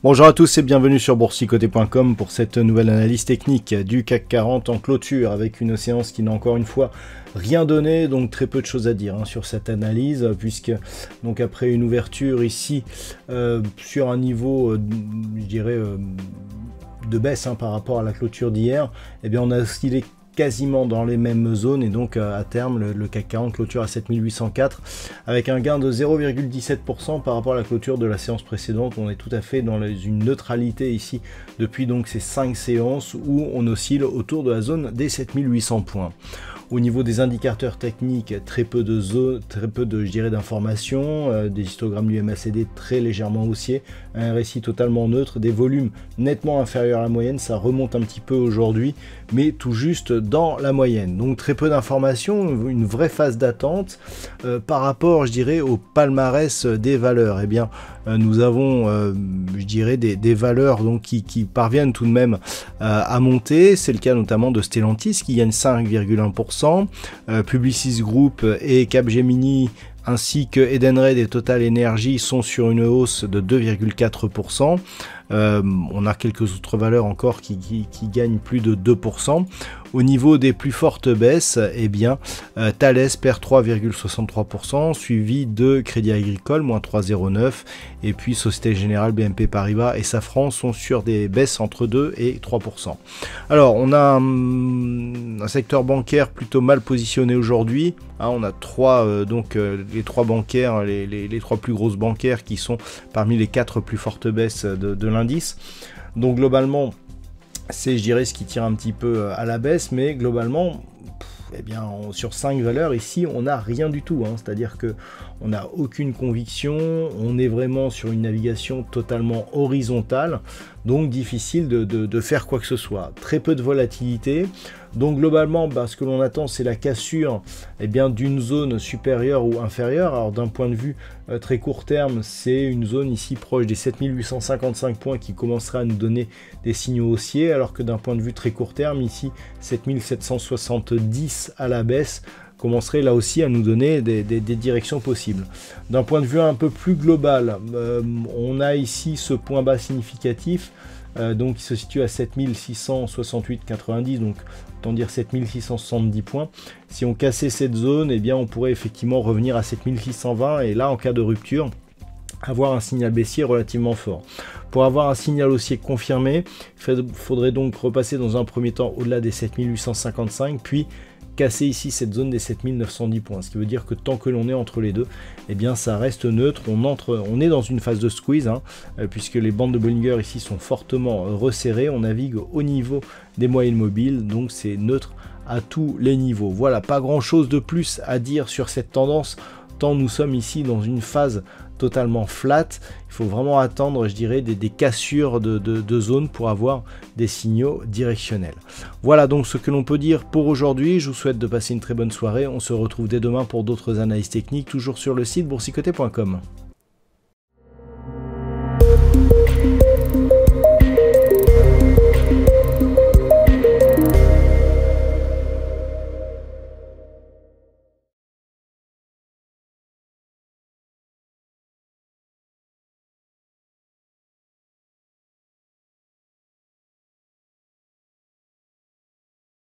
Bonjour à tous et bienvenue sur boursicoté.com pour cette nouvelle analyse technique du CAC 40 en clôture avec une séance qui n'a encore une fois rien donné, donc très peu de choses à dire sur cette analyse puisque donc après une ouverture ici sur un niveau je dirais de baisse par rapport à la clôture d'hier, eh bien on a oscillé quasiment dans les mêmes zones et donc à terme le CAC 40 clôture à 7804 avec un gain de 0,17% par rapport à la clôture de la séance précédente. On est tout à fait dans une neutralité ici depuis donc ces 5 séances où on oscille autour de la zone des 7800 points. Au niveau des indicateurs techniques, très peu de je dirais d'informations, des histogrammes du MACD très légèrement haussiers, un RSI totalement neutre, des volumes nettement inférieurs à la moyenne, ça remonte un petit peu aujourd'hui, mais tout juste dans la moyenne. Donc très peu d'informations, une vraie phase d'attente par rapport, je dirais, au palmarès des valeurs. Eh bien, nous avons, je dirais, des valeurs donc qui parviennent tout de même à monter. C'est le cas notamment de Stellantis qui gagne 5,1%. Publicis Group et Capgemini ainsi que Edenred et Total Energy sont sur une hausse de 2,4%. On a quelques autres valeurs encore qui gagnent plus de 2%. Au niveau des plus fortes baisses, eh bien, Thales perd 3,63%, suivi de Crédit Agricole, moins 3,09%, et puis Société Générale, BNP Paribas et Safran sont sur des baisses entre 2 et 3%. Alors, on a un secteur bancaire plutôt mal positionné aujourd'hui. On a les trois bancaires, les trois plus grosses bancaires qui sont parmi les 4 plus fortes baisses de l'indice. Donc globalement, c'est je dirais ce qui tire un petit peu à la baisse, mais globalement, eh bien, sur 5 valeurs ici, on n'a rien du tout. C'est-à-dire que on n'a aucune conviction, on est vraiment sur une navigation totalement horizontale, donc difficile de faire quoi que ce soit. Très peu de volatilité. Donc globalement, ce que l'on attend, c'est la cassure d'une zone supérieure ou inférieure. Alors d'un point de vue très court terme, c'est une zone ici proche des 7855 points qui commencerait à nous donner des signaux haussiers, alors que d'un point de vue très court terme, ici 7770 à la baisse commencerait là aussi à nous donner des directions possibles. D'un point de vue un peu plus global, on a ici ce point bas significatif, donc qui se situe à 7668,90, donc autant dire 7670 points. Si on cassait cette zone, eh bien on pourrait effectivement revenir à 7620 et là en cas de rupture avoir un signal baissier relativement fort. Pour avoir un signal haussier confirmé, il faudrait donc repasser dans un premier temps au-delà des 7855 puis casser ici cette zone des 7910 points, ce qui veut dire que tant que l'on est entre les deux, eh bien ça reste neutre, on est dans une phase de squeeze, puisque les bandes de Bollinger ici sont fortement resserrées, on navigue au niveau des moyennes mobiles, donc c'est neutre à tous les niveaux. Voilà, pas grand chose de plus à dire sur cette tendance, tant nous sommes ici dans une phase totalement flat. Il faut vraiment attendre, je dirais, des cassures de zones pour avoir des signaux directionnels. Voilà donc ce que l'on peut dire pour aujourd'hui. Je vous souhaite de passer une très bonne soirée. On se retrouve dès demain pour d'autres analyses techniques, toujours sur le site boursicoté.com.